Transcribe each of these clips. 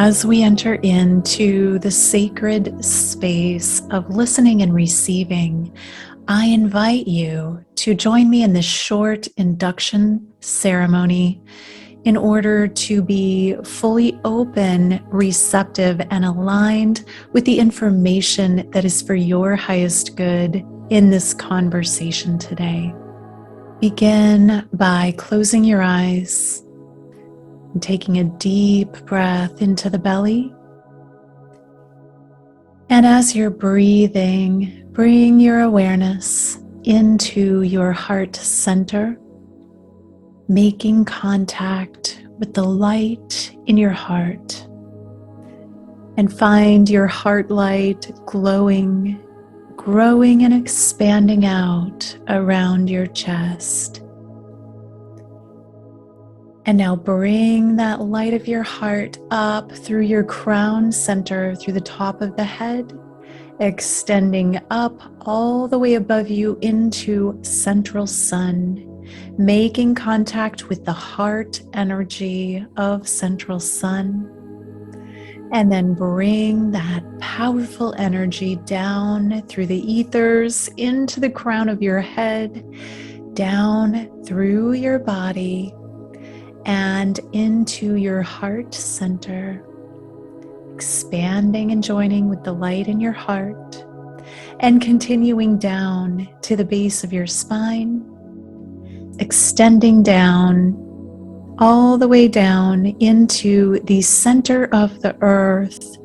as we enter into the sacred space of listening and receiving, I invite you to join me in this short induction ceremony in order to be fully open, receptive, and aligned with the information that is for your highest good in this conversation today. Begin by closing your eyes and taking a deep breath into the belly. And as you're breathing, bring your awareness into your heart center, making contact with the light in your heart. And find your heart light glowing, growing and expanding out around your chest. And now bring that light of your heart up through your crown center, through the top of the head, extending up all the way above you into central sun, making contact with the heart energy of central sun. And then bring that powerful energy down through the ethers into the crown of your head, down through your body, and into your heart center, expanding and joining with the light in your heart, and continuing down to the base of your spine, extending down all the way down into the center of the earth,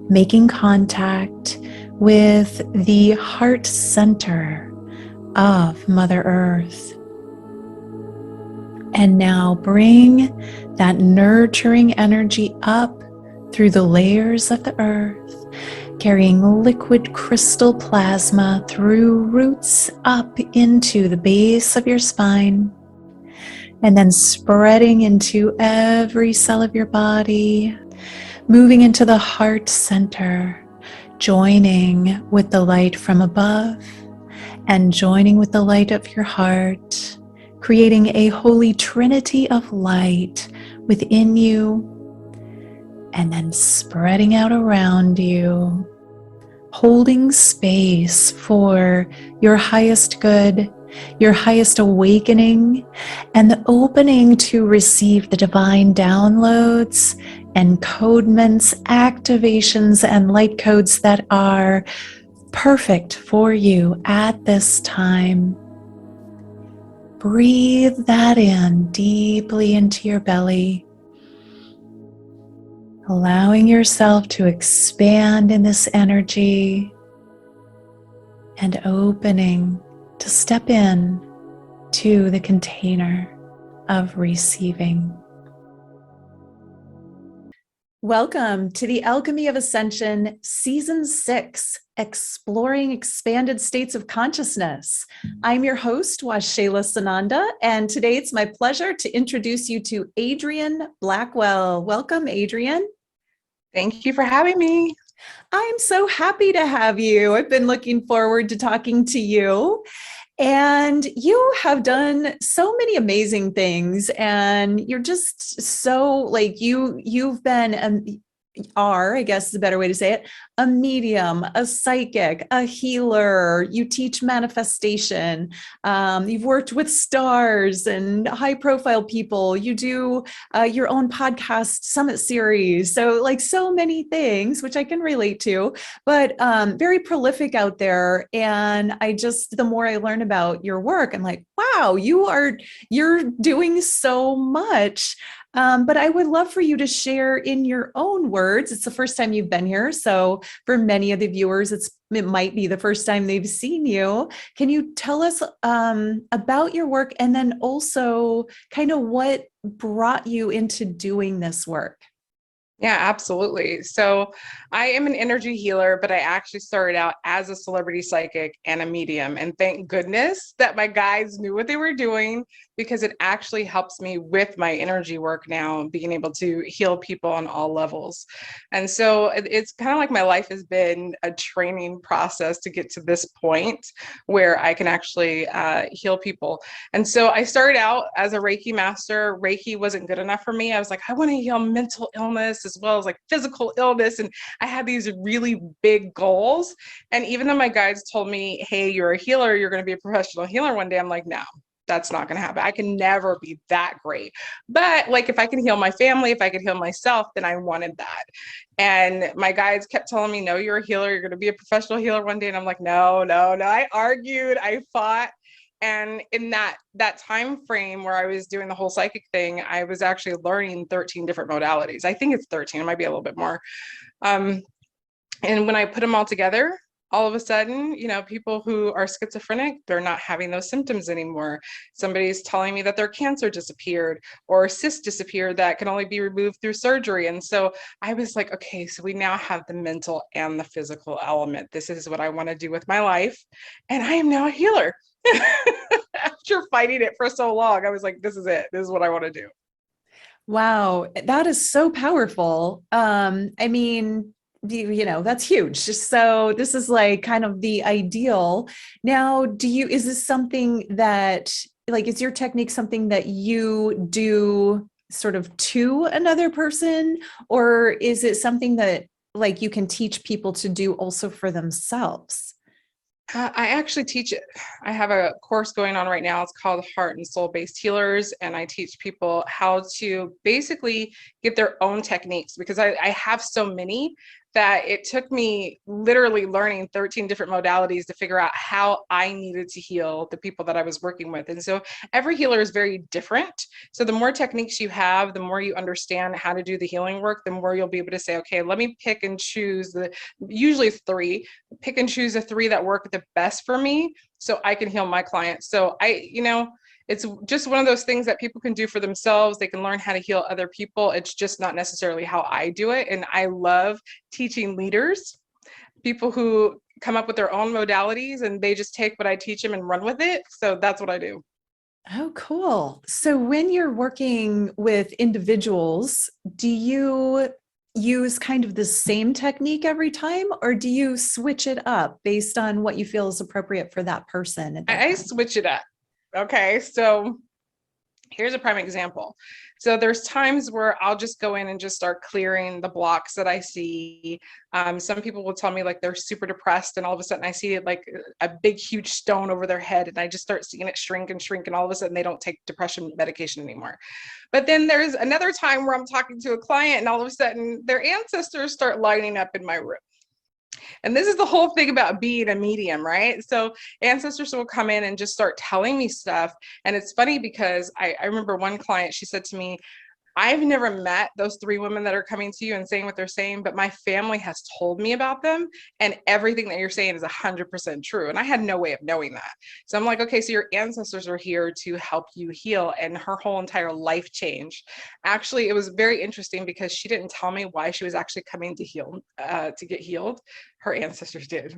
making contact with the heart center of Mother Earth. And now bring that nurturing energy up through the layers of the earth, carrying liquid crystal plasma through roots up into the base of your spine, and then spreading into every cell of your body, moving into the heart center, joining with the light from above and joining with the light of your heart, creating a holy trinity of light within you, and then spreading out around you, holding space for your highest good, your highest awakening, and the opening to receive the divine downloads, encodements, activations, and light codes that are perfect for you at this time. Breathe that in deeply into your belly, allowing yourself to expand in this energy and opening to step in to the container of receiving. Welcome to the Alchemy of Ascension, Season 6, Exploring Expanded States of Consciousness. I'm your host, Waxéla Sananda, and today it's my pleasure to introduce you to Adrien Blackwell. Welcome, Adrien. Thank you for having me. I'm so happy to have you. I've been looking forward to talking to you. And you have done so many amazing things, and you're just so like you've been I guess is a better way to say it, a medium, a psychic, a healer. You teach manifestation. You've worked with stars and high profile people. You do your own podcast summit series. So like so many things, which I can relate to, but very prolific out there. And the more I learn about your work, I'm like, wow, you're doing so much. But I would love for you to share in your own words. It's the first time you've been here. So for many of the viewers, it might be the first time they've seen you. Can you tell us about your work, and then also kind of what brought you into doing this work? Yeah, absolutely. So I am an energy healer, but I actually started out as a celebrity psychic and a medium. And thank goodness that my guides knew what they were doing, because it actually helps me with my energy work now, being able to heal people on all levels. And so it's kind of like my life has been a training process to get to this point where I can actually heal people. And so I started out as a Reiki master. Reiki wasn't good enough for me. I was like, I want to heal mental illness, as well as like physical illness. And I had these really big goals. And even though my guides told me, hey, you're a healer, you're going to be a professional healer one day, I'm like, no, that's not going to happen. I can never be that great. But like, if I can heal my family, if I could heal myself, then I wanted that. And my guides kept telling me, no, you're a healer. You're going to be a professional healer one day. And I'm like, no, no, no. I argued, I fought. And in that time frame where I was doing the whole psychic thing, I was actually learning 13 different modalities. I think it's 13. It might be a little bit more. And when I put them all together, all of a sudden, you know, people who are schizophrenic, they're not having those symptoms anymore. Somebody's telling me that their cancer disappeared or cyst disappeared that can only be removed through surgery. And so I was like, okay, so we now have the mental and the physical element. This is what I want to do with my life. And I am now a healer. After fighting it for so long, I was like, this is it. This is what I want to do. Wow, that is so powerful. I mean, you know, that's huge. Just so this is like kind of the ideal. Now, is this something that, like, is your technique something that you do sort of to another person, or is it something that like you can teach people to do also for themselves? I actually teach it. I have a course going on right now. It's called Heart and Soul Based Healers. And I teach people how to basically get their own techniques, because I have so many that it took me literally learning 13 different modalities to figure out how I needed to heal the people that I was working with. And so every healer is very different. So the more techniques you have, the more you understand how to do the healing work, the more you'll be able to say, okay, let me pick and choose usually three, pick and choose the three that work the best for me so I can heal my clients. So it's just one of those things that people can do for themselves. They can learn how to heal other people. It's just not necessarily how I do it. And I love teaching leaders, people who come up with their own modalities and they just take what I teach them and run with it. So that's what I do. Oh, cool. So when you're working with individuals, do you use kind of the same technique every time, or do you switch it up based on what you feel is appropriate for that person at that I time? switch it up. Okay, so here's a prime example. So there's times where I'll just go in and just start clearing the blocks that I see. Some people will tell me like they're super depressed, and all of a sudden I see like a big, huge stone over their head, and I just start seeing it shrink and shrink, and all of a sudden they don't take depression medication anymore. But then there's another time where I'm talking to a client, and all of a sudden their ancestors start lining up in my room. And this is the whole thing about being a medium, right? So ancestors will come in and just start telling me stuff. And it's funny because I remember one client, she said to me, I've never met those three women that are coming to you and saying what they're saying, but my family has told me about them, and everything that you're saying is 100% true. And I had no way of knowing that. So I'm like, okay, so your ancestors are here to help you heal. And her whole entire life changed. Actually, it was very interesting because she didn't tell me why she was actually coming to to get healed. Her ancestors did.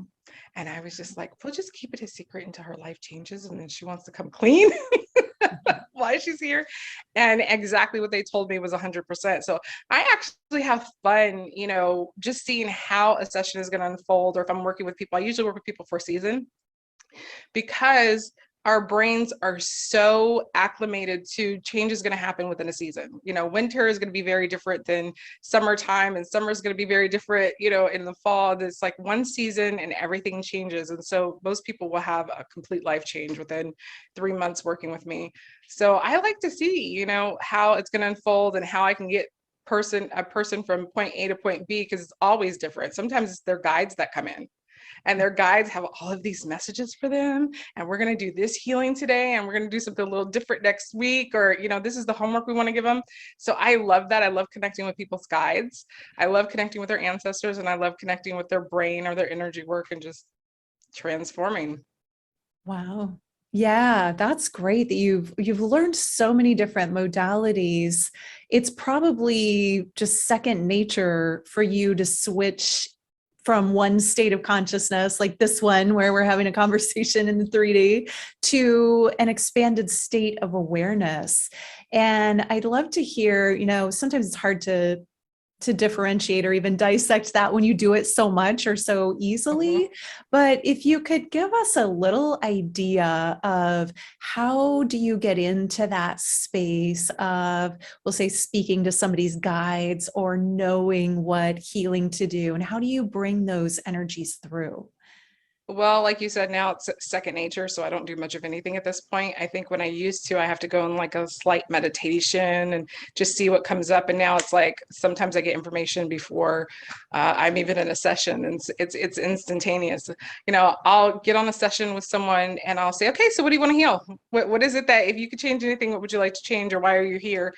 And I was just like, we'll just keep it a secret until her life changes and then she wants to come clean. Why she's here. And exactly what they told me was 100%. So I actually have fun, just seeing how a session is going to unfold, or if I'm working with people. I usually work with people for a season, because our brains are so acclimated to change is going to happen within a season. Winter is going to be very different than summertime, and summer is going to be very different, in the fall. It's like one season and everything changes. And so most people will have a complete life change within 3 months working with me. So I like to see, how it's going to unfold and how I can get a person from point A to point B, because it's always different. Sometimes it's their guides that come in, and their guides have all of these messages for them. And we're going to do this healing today, and we're going to do something a little different next week, or, this is the homework we want to give them. So I love that. I love connecting with people's guides. I love connecting with their ancestors, and I love connecting with their brain or their energy work and just transforming. Wow. Yeah, that's great that you've learned so many different modalities. It's probably just second nature for you to switch from one state of consciousness, like this one where we're having a conversation in the 3D, to an expanded state of awareness. And I'd love to hear, sometimes it's hard to to differentiate or even dissect that when you do it so much or so easily. But if you could give us a little idea of how do you get into that space of, we'll say, speaking to somebody's guides or knowing what healing to do, and how do you bring those energies through? Well, like you said, now it's second nature, so I don't do much of anything at this point. I think when I used to, I have to go in like a slight meditation and just see what comes up. And now it's like sometimes I get information before I'm even in a session, and it's instantaneous. You know, I'll get on a session with someone and I'll say, okay, so what do you want to heal? What is it that, if you could change anything, what would you like to change, or why are you here?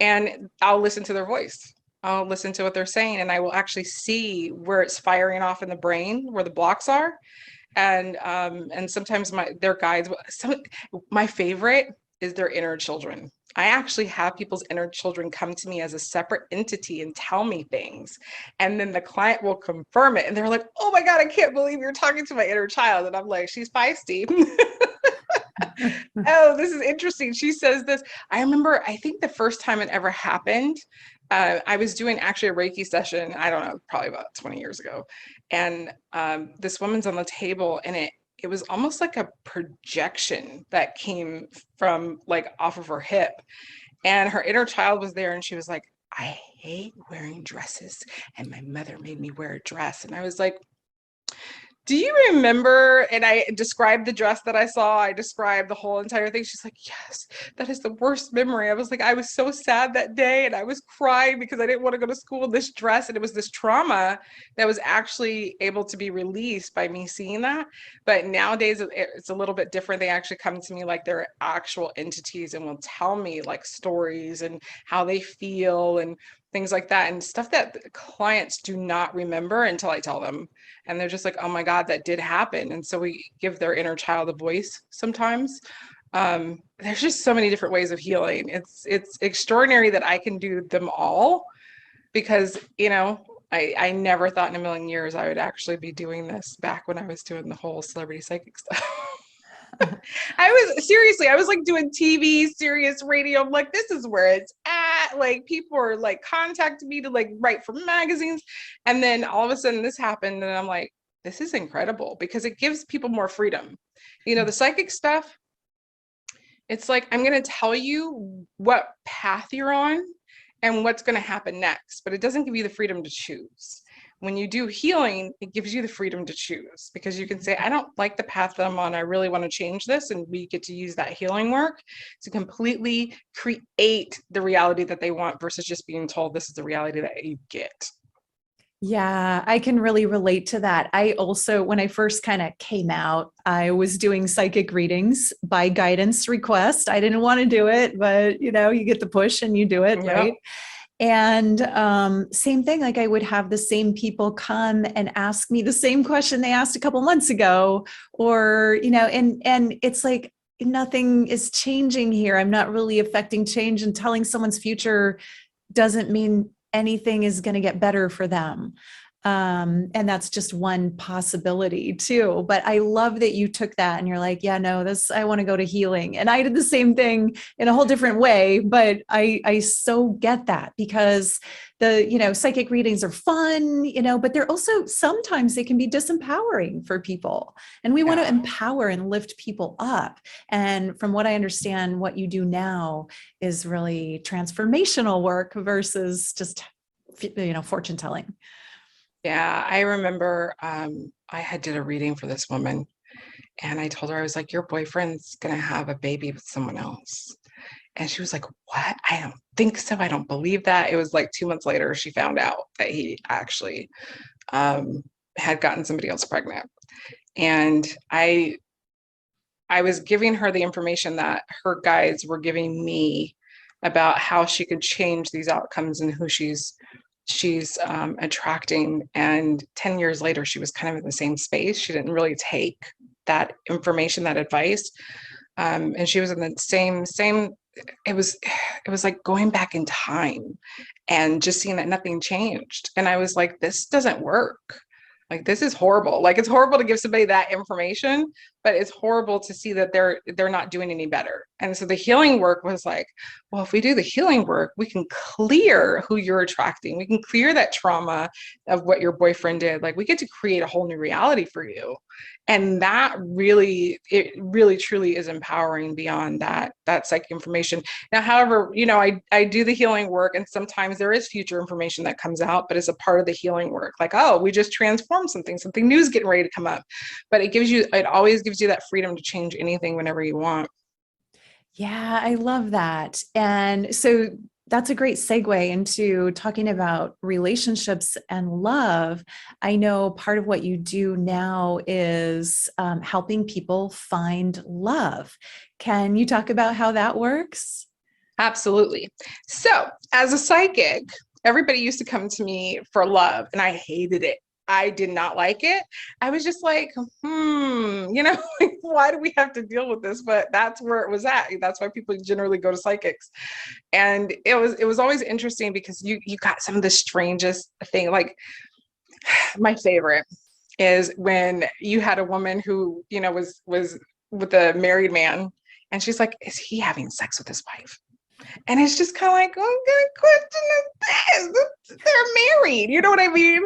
And I'll listen to their voice. I'll listen to what they're saying, and I will actually see where it's firing off in the brain, where the blocks are. And sometimes their guides, my favorite is their inner children. I actually have people's inner children come to me as a separate entity and tell me things. And then the client will confirm it. And they're like, oh my God, I can't believe you're talking to my inner child. And I'm like, she's feisty. Oh, this is interesting. She says this. I remember, I think the first time it ever happened, I was doing actually a Reiki session, I don't know, probably about 20 years ago. And this woman's on the table, and it was almost like a projection that came from like off of her hip. And her inner child was there, and she was like, I hate wearing dresses, and my mother made me wear a dress. And I was like, do you remember? And I described the dress that I saw. I described the whole entire thing. She's like, yes, that is the worst memory. I was like, I was so sad that day, and I was crying because I didn't want to go to school in this dress. And it was this trauma that was actually able to be released by me seeing that. But nowadays it's a little bit different. They actually come to me like they're actual entities and will tell me like stories and how they feel and things like that, and stuff that clients do not remember until I tell them. And they're just like, oh my God, that did happen. And so we give their inner child a voice sometimes. There's just so many different ways of healing. It's extraordinary that I can do them all, because, you know, I never thought in a million years I would actually be doing this back when I was doing the whole celebrity psychic stuff. I was like doing TV, serious radio. I'm like, this is where it's at. Like, people are like contacting me to like write for magazines. And then all of a sudden this happened, and I'm like, this is incredible, because it gives people more freedom. You know, the psychic stuff, it's like, I'm going to tell you what path you're on and what's going to happen next, but it doesn't give you the freedom to choose. When you do healing, it gives you the freedom to choose, because you can say, I don't like the path that I'm on. I really want to change this. And we get to use that healing work to completely create the reality that they want, versus just being told this is the reality that you get. Yeah, I can really relate to that. I also, when I first kind of came out, I was doing psychic readings by guidance request. I didn't want to do it, but you know, you get the push and you do it, Yep. right? And same thing, like I would have the same people come and ask me the same question they asked a couple months ago, or, you know, and it's like, nothing is changing here. I'm not really affecting change, and telling someone's future doesn't mean anything is going to get better for them. And that's just one possibility too. But I love that you took that and you're like, yeah, no, I want to go to healing. And I did the same thing in a whole different way, but I so get that, because you know, psychic readings are fun, you know, but they're also, sometimes they can be disempowering for people. And we want to empower and lift people up. And from what I understand, what you do now is really transformational work versus just, you know, fortune telling. Yeah, I remember I did a reading for this woman, and I told her, I was like, your boyfriend's gonna have a baby with someone else. And she was like, what? I don't think so. I don't believe that. It was like 2 months later, she found out that he actually had gotten somebody else pregnant. And I was giving her the information that her guides were giving me about how she could change these outcomes and who she's attracting. And 10 years later, she was kind of in the same space. She didn't really take that information, that advice. And she was in the same, it was like going back in time and just seeing that nothing changed. And I was like, this doesn't work. Like, this is horrible. Like, it's horrible to give somebody that information, but it's horrible to see that they're not doing any better. And so the healing work was like, well, if we do the healing work, we can clear who you're attracting. We can clear that trauma of what your boyfriend did. Like, we get to create a whole new reality for you. And that really, it really truly is empowering beyond that psychic information. Now, however, I do the healing work, and sometimes there is future information that comes out, but it's a part of the healing work. Like, oh, we just transformed something new is getting ready to come up. But it always gives you that freedom to change anything whenever you want. Yeah, I love that. And so that's a great segue into talking about relationships and love. I know part of what you do now is helping people find love. Can you talk about how that works? Absolutely. So, as a psychic, everybody used to come to me for love, and I hated it. I did not like it. I was just like, like, why do we have to deal with this? But that's where it was at. That's why people generally go to psychics. And it was always interesting because you got some of the strangest thing. Like, my favorite is when you had a woman who, was with a married man, and she's like, is he having sex with his wife? And it's just kind of like, oh, good question is this? They're married. You know what I mean?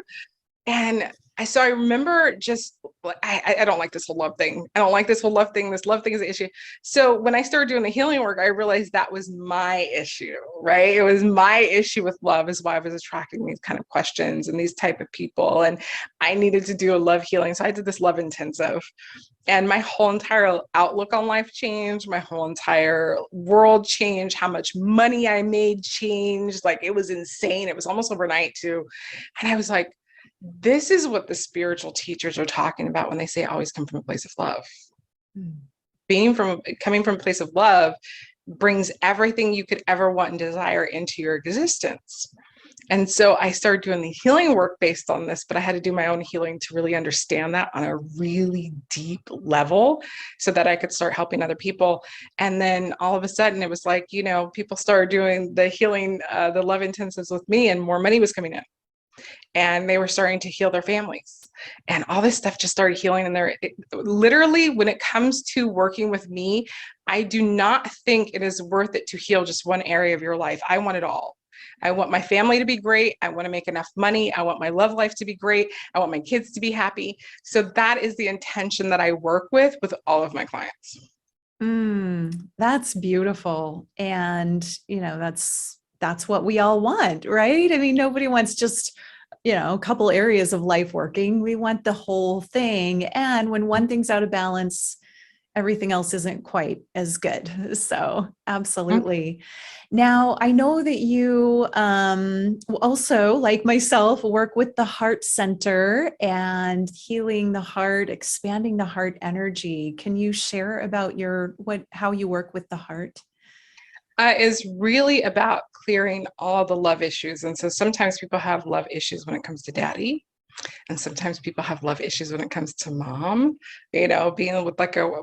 And so I remember just, I don't like this whole love thing. I don't like this whole love thing. This love thing is an issue. So when I started doing the healing work, I realized that was my issue, right? It was my issue with love, is why I was attracting these kind of questions and these type of people. And I needed to do a love healing. So I did this love intensive, and my whole entire outlook on life changed. My whole entire world changed. How much money I made changed. Like, it was insane. It was almost overnight too. And I was like, this is what the spiritual teachers are talking about when they say always come from a place of love. Coming from a place of love brings everything you could ever want and desire into your existence. And so I started doing the healing work based on this, but I had to do my own healing to really understand that on a really deep level so that I could start helping other people. And then all of a sudden it was like, people started doing the healing, the love intensives with me, and more money was coming in. And they were starting to heal their families, and all this stuff just started healing. And literally, when it comes to working with me, I do not think it is worth it to heal just one area of your life. I want it all. I want my family to be great. I want to make enough money. I want my love life to be great. I want my kids to be happy. So that is the intention that I work with all of my clients. That's beautiful. And, that's what we all want, right? I mean, nobody wants just a couple areas of life working. We want the whole thing. And when one thing's out of balance, everything else isn't quite as good. So absolutely. Now, I know that you also, like myself, work with the heart center and healing the heart, expanding the heart energy. Can you share about how you work with the heart? Is really about clearing all the love issues. And so sometimes people have love issues when it comes to daddy. And sometimes people have love issues when it comes to mom, being with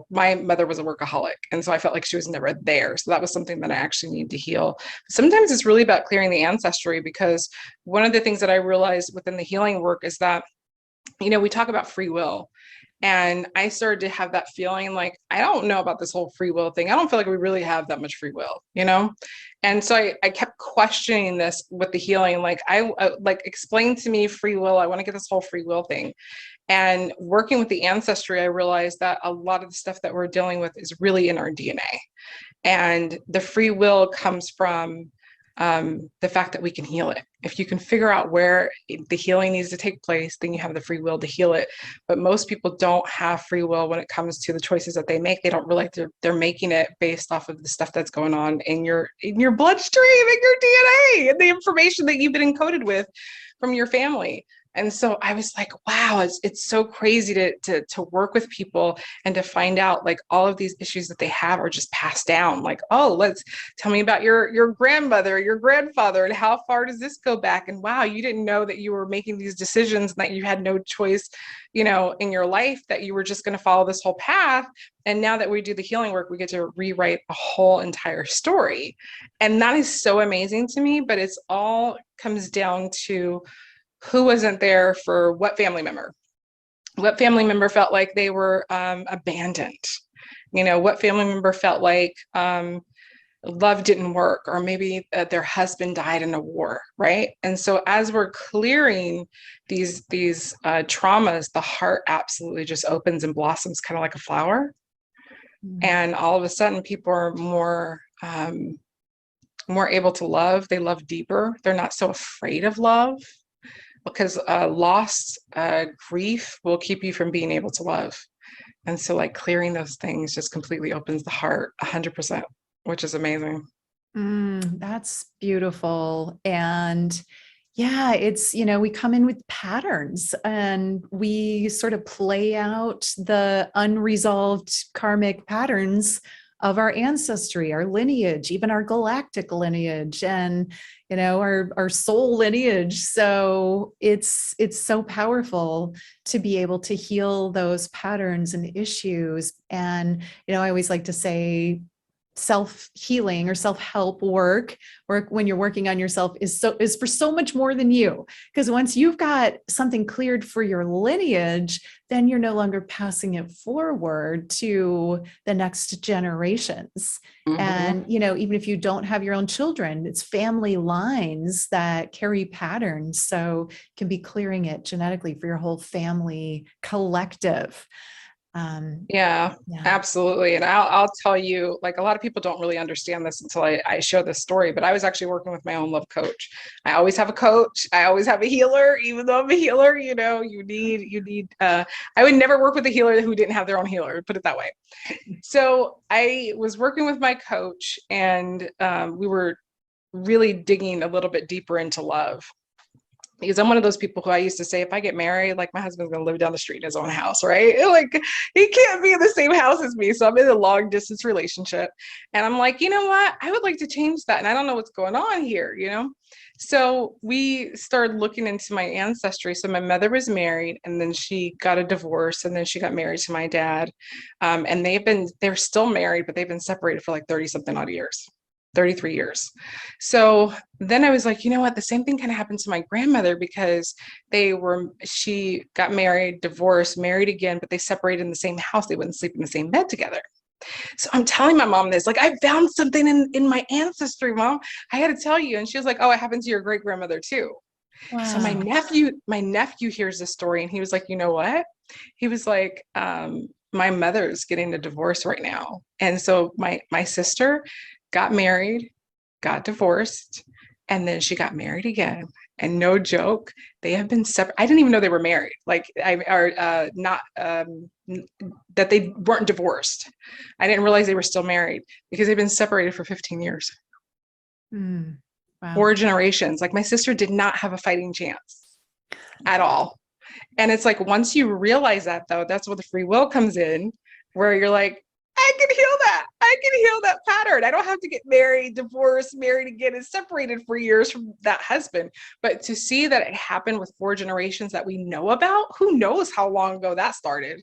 my mother was a workaholic. And so I felt like she was never there. So that was something that I actually need to heal. Sometimes it's really about clearing the ancestry, because one of the things that I realized within the healing work is that, we talk about free will. And I started to have that feeling like, I don't know about this whole free will thing. I don't feel like we really have that much free will, And so I kept questioning this with the healing. Like, explain to me free will. I want to get this whole free will thing. And working with the ancestry, I realized that a lot of the stuff that we're dealing with is really in our DNA. And the free will comes from the fact that we can heal it. If you can figure out where the healing needs to take place, then you have the free will to heal it. But most people don't have free will when it comes to the choices that they make. They don't realize they're making it based off of the stuff that's going on in your bloodstream, in your DNA, and the information that you've been encoded with from your family. And so I was like, wow, it's so crazy to work with people and to find out like all of these issues that they have are just passed down. Like, oh, tell me about your grandmother, your grandfather, and how far does this go back? And wow, you didn't know that you were making these decisions and that you had no choice, in your life, that you were just going to follow this whole path. And now that we do the healing work, we get to rewrite a whole entire story. And that is so amazing to me, but it's all comes down to who wasn't there for what family member. What family member felt like they were abandoned? What family member felt like love didn't work, or maybe their husband died in a war, right? And so as we're clearing these traumas, the heart absolutely just opens and blossoms, kind of like a flower. And all of a sudden, people are more able to love. They love deeper. They're not so afraid of love, because loss, grief will keep you from being able to love. And so like clearing those things just completely opens the heart 100%, which is amazing. That's beautiful. And yeah, it's, we come in with patterns and we sort of play out the unresolved karmic patterns of our ancestry, our lineage, even our galactic lineage, and our soul lineage. So it's so powerful to be able to heal those patterns and issues. And I always like to say, self-healing or self-help work when you're working on yourself is for so much more than you, because once you've got something cleared for your lineage, then you're no longer passing it forward to the next generations. And even if you don't have your own children, it's family lines that carry patterns, so you can be clearing it genetically for your whole family collective. Yeah, absolutely. And I'll tell you, like, a lot of people don't really understand this until I share this story, but I was actually working with my own love coach. I always have a coach. I always have a healer, even though I'm a healer, you need, I would never work with a healer who didn't have their own healer, put it that way. So I was working with my coach, and we were really digging a little bit deeper into love. Because I'm one of those people who I used to say, if I get married, like, my husband's going to live down the street in his own house, right? Like, he can't be in the same house as me. So I'm in a long distance relationship. And I'm like, you know what? I would like to change that. And I don't know what's going on here, So we started looking into my ancestry. So my mother was married, and then she got a divorce, and then she got married to my dad. And they're still married, but they've been separated for like 30 something odd years. 33 years. So then I was like, you know what? The same thing kind of happened to my grandmother, because she got married, divorced, married again, but they separated in the same house. They wouldn't sleep in the same bed together. So I'm telling my mom this, like, I found something in my ancestry, Mom. I had to tell you. And she was like, oh, it happened to your great grandmother too. Wow. So my nephew hears this story, and he was like, you know what? He was like, my mother's getting a divorce right now. And so my sister got married, got divorced, and then she got married again. And no joke, they have been separate. I didn't even know they were married, like, that they weren't divorced. I didn't realize they were still married, because they've been separated for 15 years. Wow. 4 generations. Like, my sister did not have a fighting chance at all. And it's like, once you realize that, though, that's where the free will comes in, where you're like, I can heal that. I can heal that pattern. I don't have to get married, divorced, married again, and separated for years from that husband. But to see that it happened with 4 generations that we know about, who knows how long ago that started.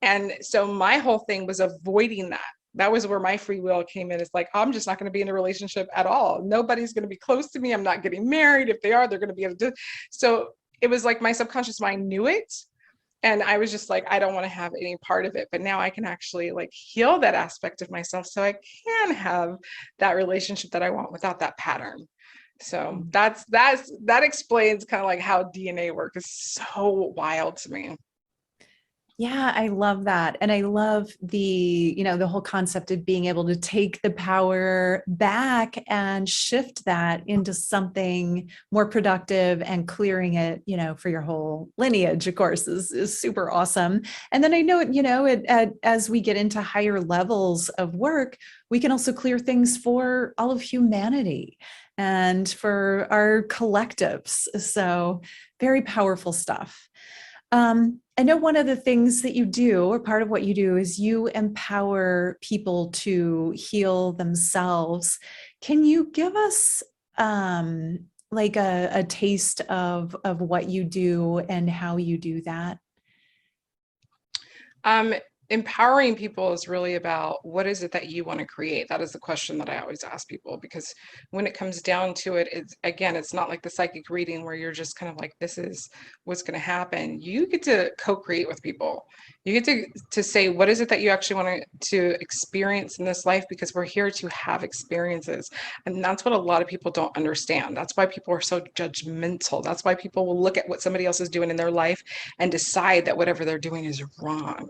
And so my whole thing was avoiding that. That was where my free will came in. It's like, I'm just not going to be in a relationship at all. Nobody's going to be close to me. I'm not getting married. If they are, they're going to be able to. So it was like my subconscious mind knew it. And I was just like, I don't want to have any part of it. But now I can actually like heal that aspect of myself, so I can have that relationship that I want without that pattern. So that explains kind of like how DNA work is so wild to me. Yeah, I love that. And I love the whole concept of being able to take the power back and shift that into something more productive, and clearing it, for your whole lineage, of course, is super awesome. And then I know, as we get into higher levels of work, we can also clear things for all of humanity and for our collectives. So very powerful stuff. I know one of the things that you do, or part of what you do, is you empower people to heal themselves. Can you give us like a taste of what you do and how you do that? empowering people is really about what is it that you want to create. That is the question that I always ask people, because when it comes down to it, it's, again, it's not like the psychic reading where you're just kind of like, this is what's going to happen. You get to co-create with people. You get to say, what is it that you actually want to experience in this life? Because we're here to have experiences. And that's what a lot of people don't understand. That's why people are so judgmental. That's why people will look at what somebody else is doing in their life and decide that whatever they're doing is wrong.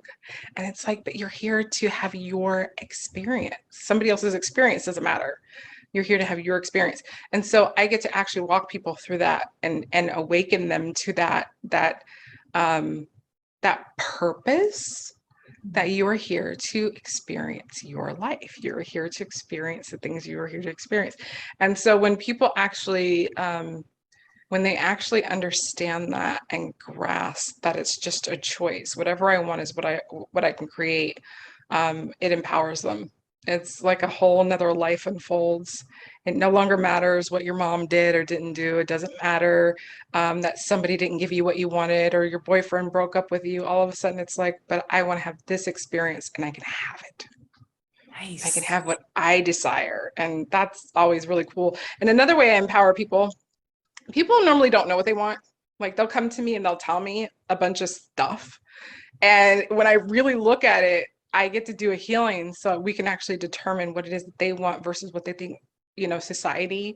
And it's like, but you're here to have your experience. Somebody else's experience doesn't matter. You're here to have your experience. And so I get to actually walk people through that and awaken them to that purpose, that you are here to experience your life. You're here to experience the things you are here to experience. And so when people actually when they actually understand that and grasp that it's just a choice, whatever I want is what I can create, it empowers them. It's like a whole nother life unfolds. It no longer matters what your mom did or didn't do. It doesn't matter that somebody didn't give you what you wanted or your boyfriend broke up with you. All of a sudden it's like, but I want to have this experience and I can have it. Nice. I can have what I desire. And that's always really cool. And another way I empower people normally don't know what they want. Like they'll come to me and they'll tell me a bunch of stuff. And when I really look at it, I get to do a healing so we can actually determine what it is that they want versus what they think, society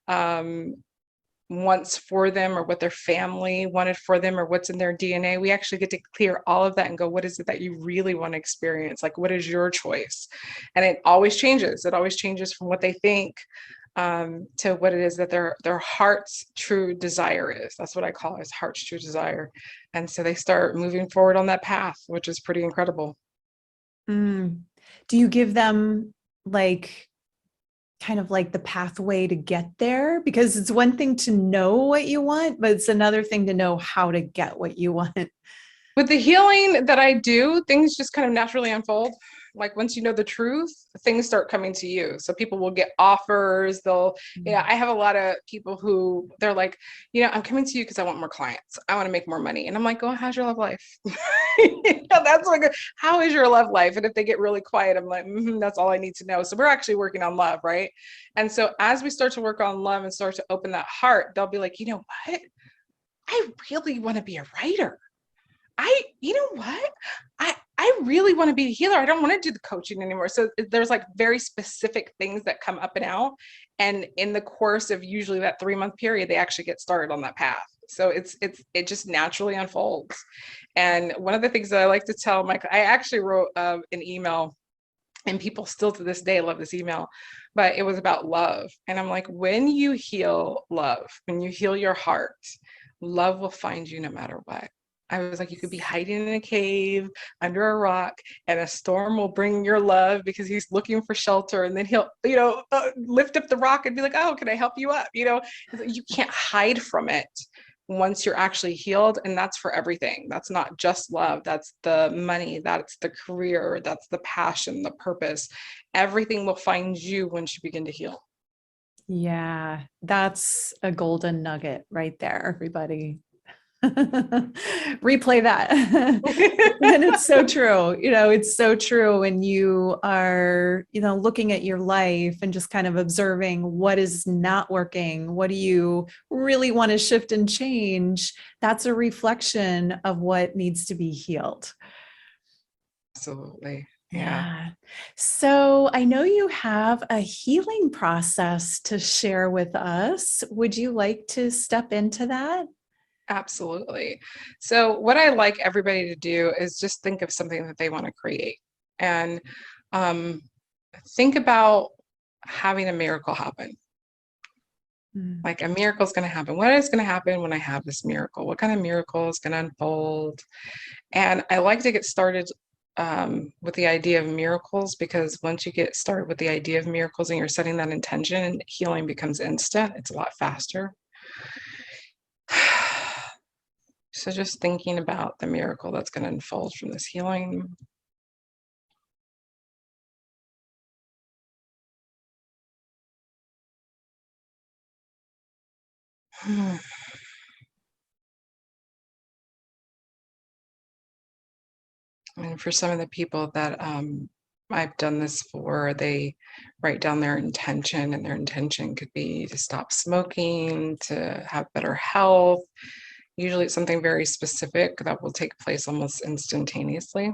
wants for them, or what their family wanted for them, or what's in their DNA. We actually get to clear all of that and go, what is it that you really want to experience? Like, what is your choice? And it always changes. It always changes from what they think to what it is that their heart's true desire is. That's what I call it, is heart's true desire. And so they start moving forward on that path, which is pretty incredible. Do you give them like kind of like the pathway to get there? Because it's one thing to know what you want, but it's another thing to know how to get what you want. With the healing that I do, things just kind of naturally unfold. Like once you know the truth, things start coming to you. So people will get offers. I have a lot of people who they're like, I'm coming to you because I want more clients. I want to make more money. And I'm like, oh, how's your love life? That's like, how is your love life? And if they get really quiet, I'm like, that's all I need to know. So we're actually working on love, right? And so as we start to work on love and start to open that heart, they'll be like, you know what? I really want to be a writer. You know what? I really want to be a healer. I don't want to do the coaching anymore. So there's like very specific things that come up and out. And in the course of usually that 3-month period, they actually get started on that path. So it just naturally unfolds. And one of the things that I like to tell I actually wrote an email, and people still to this day love this email, but it was about love. And I'm like, when you heal love, when you heal your heart, love will find you no matter what. I was like, you could be hiding in a cave under a rock and a storm will bring your love because he's looking for shelter. And then he'll, lift up the rock and be like, oh, can I help you up? You can't hide from it once you're actually healed. And that's for everything. That's not just love. That's the money. That's the career. That's the passion, the purpose. Everything will find you once you begin to heal. Yeah, that's a golden nugget right there, everybody. Replay that. And it's so true. It's so true when you are, looking at your life and just kind of observing what is not working. What do you really want to shift and change? That's a reflection of what needs to be healed. Absolutely. Yeah. So I know you have a healing process to share with us. Would you like to step into that? Absolutely. So what I like everybody to do is just think of something that they want to create, and think about having a miracle happen. Like a miracle is going to happen. What is going to happen when I have this miracle? What kind of miracle is going to unfold? And I like to get started with the idea of miracles, because once you get started with the idea of miracles and you're setting that intention, healing becomes instant. It's a lot faster. So just thinking about the miracle that's going to unfold from this healing. And for some of the people that I've done this for, they write down their intention, and their intention could be to stop smoking, to have better health. Usually it's something very specific that will take place almost instantaneously.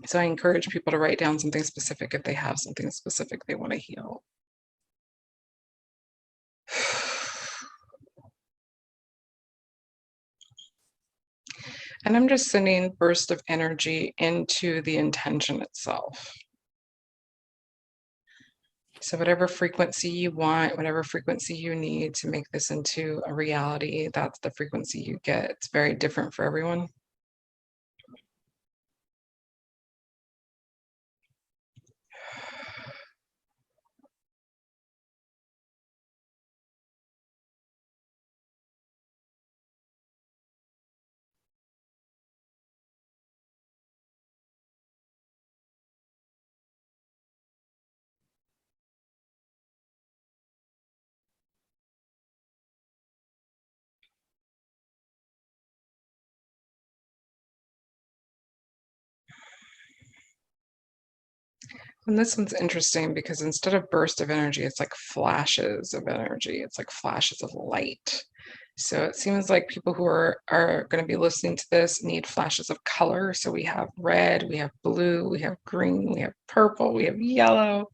So I encourage people to write down something specific if they have something specific they want to heal. And I'm just sending bursts of energy into the intention itself. So whatever frequency you want, whatever frequency you need to make this into a reality, that's the frequency you get. It's very different for everyone. And this one's interesting because instead of burst of energy, it's like flashes of energy. It's like flashes of light. So it seems like people who are going to be listening to this need flashes of color. So we have red, we have blue, we have green, we have purple, we have yellow.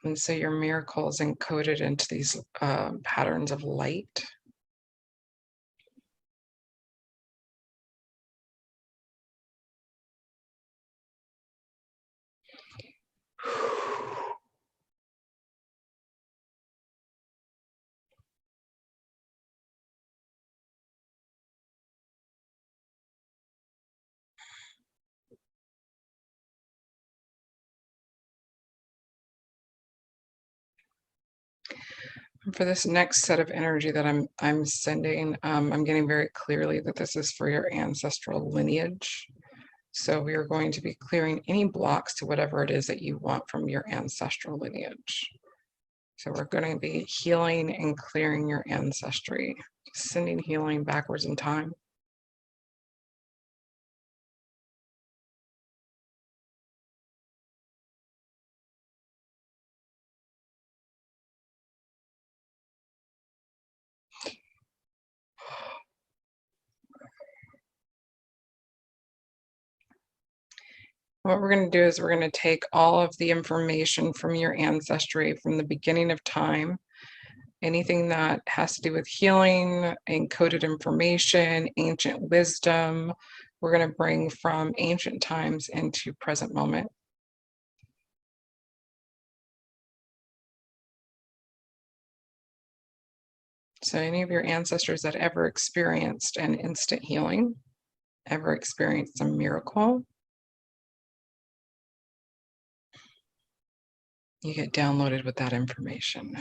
And so your miracle is encoded into these patterns of light. For this next set of energy that I'm sending, I'm getting very clearly that this is for your ancestral lineage. So we are going to be clearing any blocks to whatever it is that you want from your ancestral lineage. So we're going to be healing and clearing your ancestry, sending healing backwards in time. What we're going to do is we're going to take all of the information from your ancestry from the beginning of time, anything that has to do with healing, encoded information, ancient wisdom, we're going to bring from ancient times into present moment. So any of your ancestors that ever experienced an instant healing, ever experienced a miracle, you get downloaded with that information.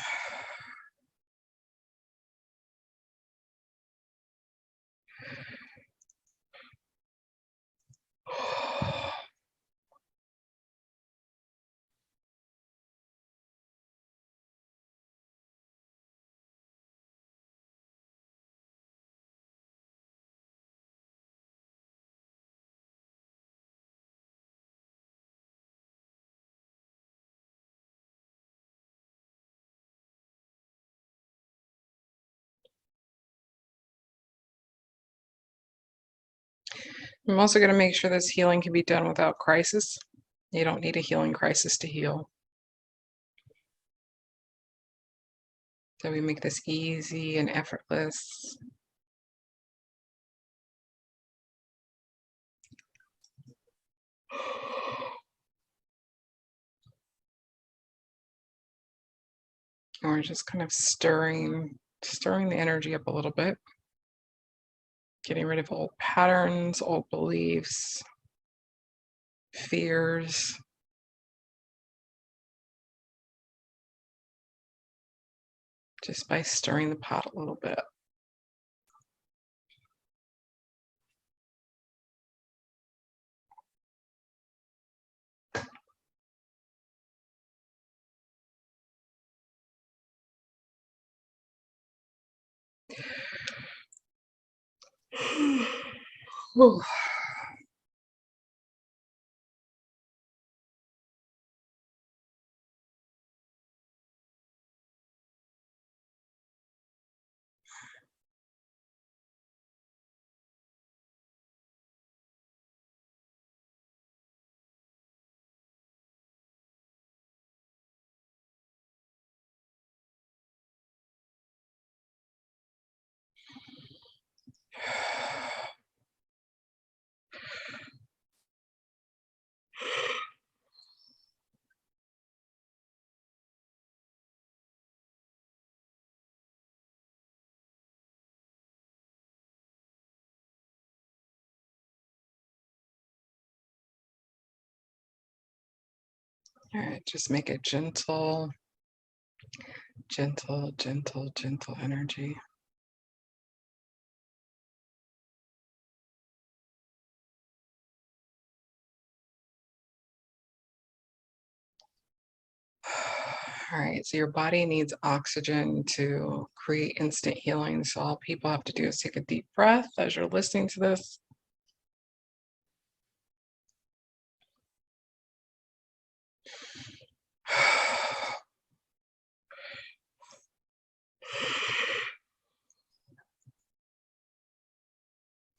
I'm also going to make sure this healing can be done without crisis. You don't need a healing crisis to heal. So we make this easy and effortless. And we're just kind of stirring the energy up a little bit. Getting rid of old patterns, old beliefs, fears. Just by stirring the pot a little bit. Whew. All right, just make it gentle, gentle, gentle, gentle energy. All right, so your body needs oxygen to create instant healing. So all people have to do is take a deep breath as you're listening to this.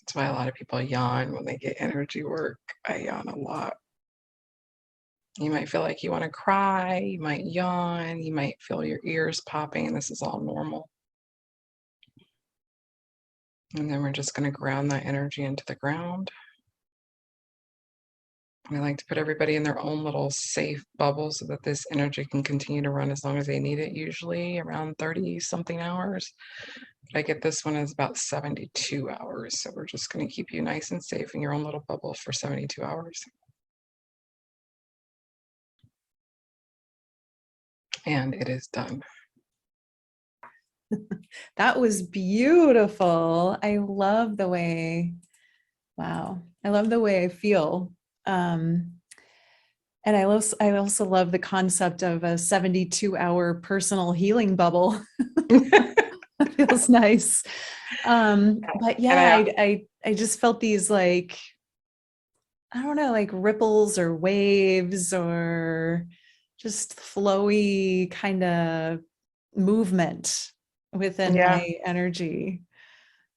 That's why a lot of people yawn when they get energy work. I yawn a lot. You might feel like you want to cry, you might yawn, you might feel your ears popping. This is all normal. And then we're just going to ground that energy into the ground. I like to put everybody in their own little safe bubble so that this energy can continue to run as long as they need it, usually around 30 something hours. But I get this one is about 72 hours. So we're just going to keep you nice and safe in your own little bubble for 72 hours. And it is done. That was beautiful. I love the way, wow, I love the way I feel. And I also love the concept of a 72-hour personal healing bubble. That feels nice. But yeah, I just felt these like, I don't know, like ripples or waves or just flowy kind of movement within Yeah. my energy.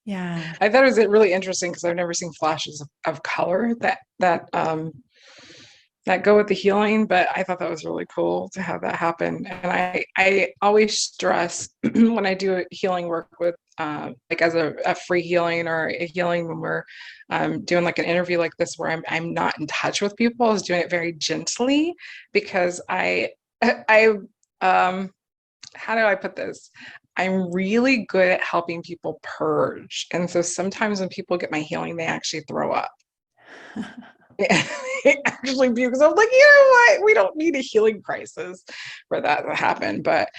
Yeah. I thought it was really interesting because I've never seen flashes of color that go with the healing, but I thought that was really cool to have that happen. And I always stress when I do healing work with like as a free healing or a healing when we're doing like an interview like this where I'm not in touch with people, I was doing it very gently because I how do I put this? I'm really good at helping people purge. And so sometimes when people get my healing, they actually throw up. Actually because I'm like, you know what? We don't need a healing crisis for that to happen. But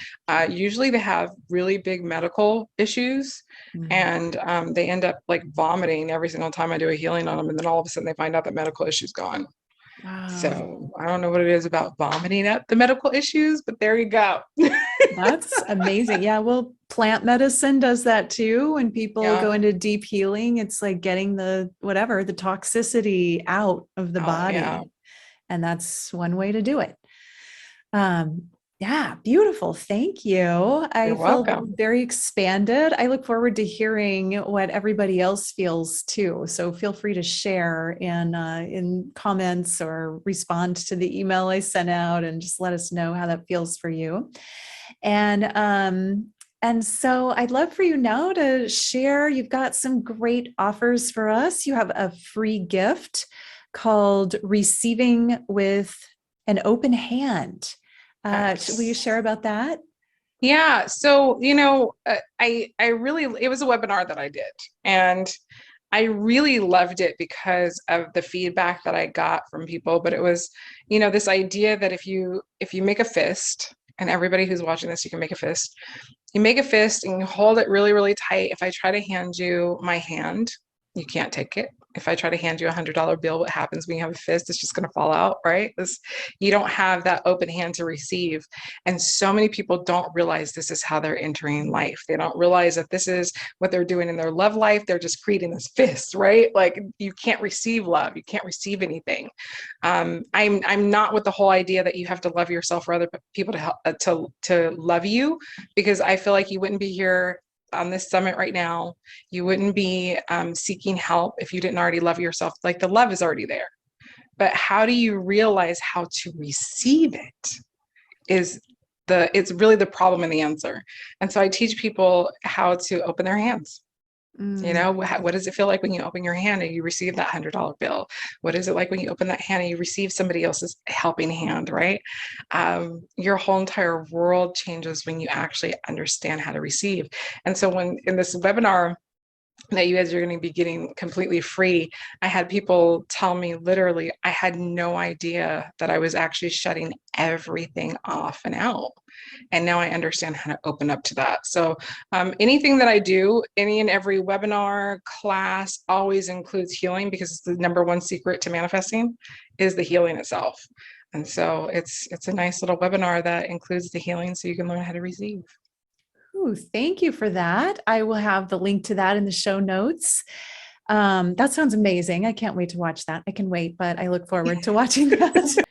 usually they have really big medical issues and they end up like vomiting every single time I do a healing on them. And then all of a sudden they find out that medical issue's gone. Wow. So I don't know what it is about vomiting up the medical issues, but there you go. That's amazing. Yeah, well, plant medicine does that too. When people go into deep healing, it's like getting the toxicity out of the body. Yeah. And that's one way to do it. Yeah, beautiful. Thank you. I You're feel welcome. very expanded. I look forward to hearing what everybody else feels too. So feel free to share in comments or respond to the email I sent out and just let us know how that feels for you. And so I'd love for you now to share. You've got some great offers for us. You have a free gift called Receiving with an Open Hand. Will you share about that? Yeah. So, you know, I really, it was a webinar that I did and I really loved it because of the feedback that I got from people. But it was, you know, this idea that if you make a fist, and everybody who's watching this, you can make a fist. You make a fist and you hold it really, really tight. If I try to hand you my hand, you can't take it. If I try to hand you $100 bill, what happens when you have a fist? It's just going to fall out, right? You don't have that open hand to receive. And so many people don't realize this is how they're entering life. They don't realize that this is what they're doing in their love life. They're just creating this fist, right? Like you can't receive love. You can't receive anything. I'm not with the whole idea that you have to love yourself for other people to help, to love you, because I feel like you wouldn't be here on this summit right now. You wouldn't be seeking help if you didn't already love yourself. Like the love is already there, but how do you realize how to receive it it's really the problem and the answer. And so I teach people how to open their hands. You know, what does it feel like when you open your hand and you receive that $100 bill? What is it like when you open that hand and you receive somebody else's helping hand, right? Your whole entire world changes when you actually understand how to receive. And so when in this webinar that you guys are going to be getting completely free, I had people tell me literally, I had no idea that I was actually shutting everything off and out. And now I understand how to open up to that. So anything that I do, any and every webinar, class always includes healing, because it's the number one secret to manifesting is the healing itself. And so it's a nice little webinar that includes the healing so you can learn how to receive. Ooh, thank you for that. I will have the link to that in the show notes. That sounds amazing. I can't wait to watch that. I can wait, but I look forward to watching that.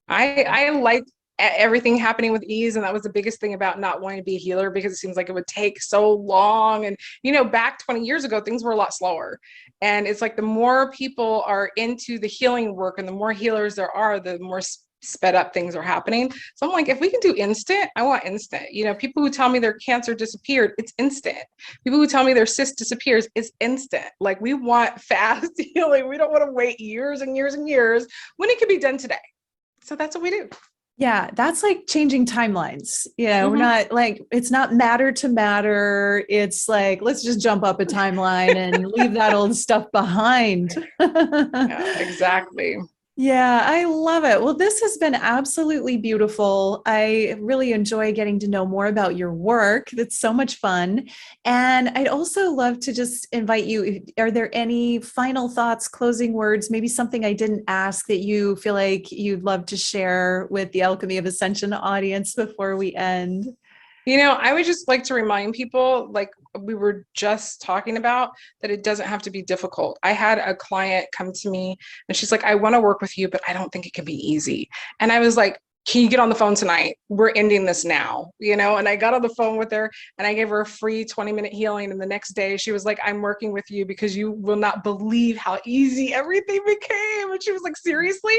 I like everything happening with ease. And that was the biggest thing about not wanting to be a healer, because it seems like it would take so long. And, you know, back 20 years ago, things were a lot slower. And it's like the more people are into the healing work and the more healers there are, the more sped up things are happening. So I'm like, if we can do instant, I want instant. You know, people who tell me their cancer disappeared, it's instant. People who tell me their cyst disappears, it's instant. Like we want fast healing. We don't want to wait years and years and years when it can be done today. So that's what we do. Yeah, that's like changing timelines. We're not like, it's not matter to matter. It's like, let's just jump up a timeline and leave that old stuff behind. Yeah, exactly. Yeah, I love it. Well, this has been absolutely beautiful. I really enjoy getting to know more about your work. That's so much fun. And I'd also love to just invite you, are there any final thoughts, closing words, maybe something I didn't ask that you feel like you'd love to share with the Alchemy of Ascension audience before we end? You know, I would just like to remind people, like we were just talking about, that it doesn't have to be difficult. I had a client come to me and she's like, I want to work with you, but I don't think it can be easy. And I was like, can you get on the phone tonight? We're ending this now, you know? And I got on the phone with her and I gave her a free 20-minute healing. And the next day she was like, I'm working with you because you will not believe how easy everything became. And she was like, seriously?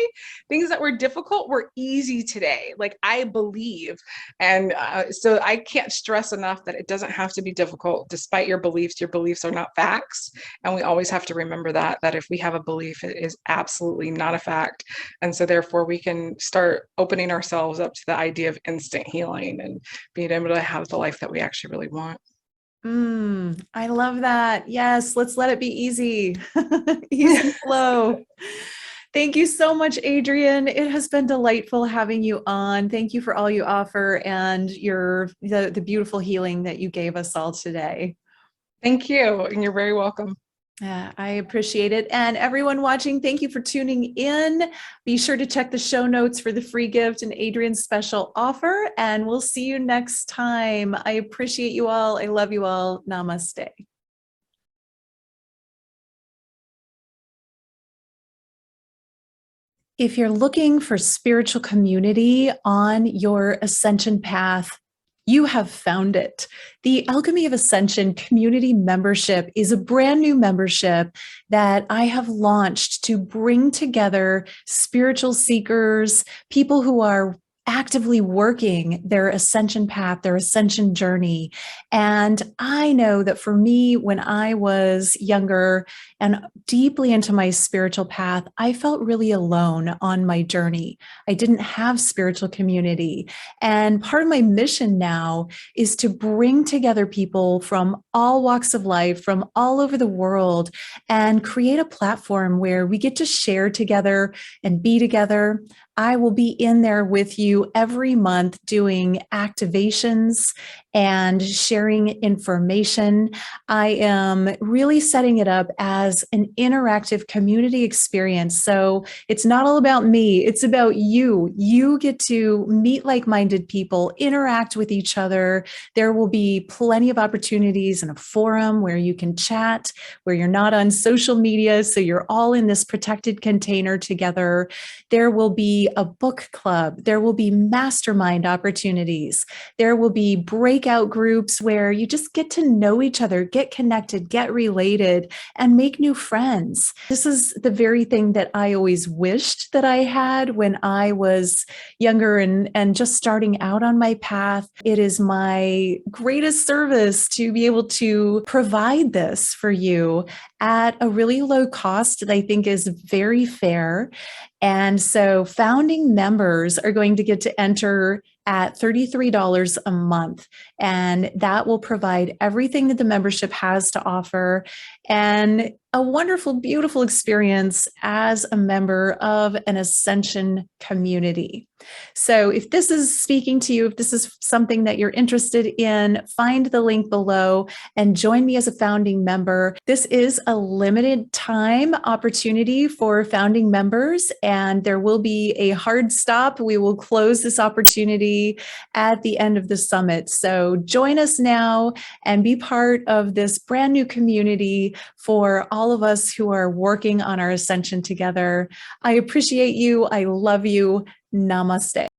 Things that were difficult were easy today. Like I believe. And so I can't stress enough that it doesn't have to be difficult. Despite your beliefs are not facts. And we always have to remember that if we have a belief, it is absolutely not a fact. And so therefore we can start opening ourselves up to the idea of instant healing and being able to have the life that we actually really want. I love that. Yes, let's let it be easy. Easy flow. Thank you so much, Adrien. It has been delightful having you on. Thank you for all you offer and the beautiful healing that you gave us all today. Thank you, and you're very welcome. I appreciate it. And everyone watching, thank you for tuning in. Be sure to check the show notes for the free gift and Adrien's special offer, and we'll see you next time. I appreciate you all. I love you all. Namaste. If you're looking for spiritual community on your ascension path, you have found it. The Alchemy of Ascension community membership is a brand new membership that I have launched to bring together spiritual seekers, people who are actively working their ascension path, their ascension journey. And I know that for me, when I was younger and deeply into my spiritual path, I felt really alone on my journey. I didn't have spiritual community. And part of my mission now is to bring together people from all walks of life, from all over the world, and create a platform where we get to share together and be together. I will be in there with you you every month doing activations and sharing information. I am really setting it up as an interactive community experience. So it's not all about me, it's about you. You get to meet like-minded people, interact with each other. There will be plenty of opportunities in a forum where you can chat, where you're not on social media, so you're all in this protected container together. There will be a book club. There will be mastermind opportunities. There will be breakout groups where you just get to know each other, get connected, get related, and make new friends. This is the very thing that I always wished that I had when I was younger and just starting out on my path. It is my greatest service to be able to provide this for you at a really low cost that I think is very fair. And so founding members are going to get to enter at $33 a month. And that will provide everything that the membership has to offer and a wonderful, beautiful experience as a member of an Ascension community. So if this is speaking to you, if this is something that you're interested in, find the link below and join me as a founding member. This is a limited time opportunity for founding members, and there will be a hard stop. We will close this opportunity at the end of the summit. So join us now and be part of this brand new community for all of us who are working on our ascension together. I appreciate you. I love you. Namaste.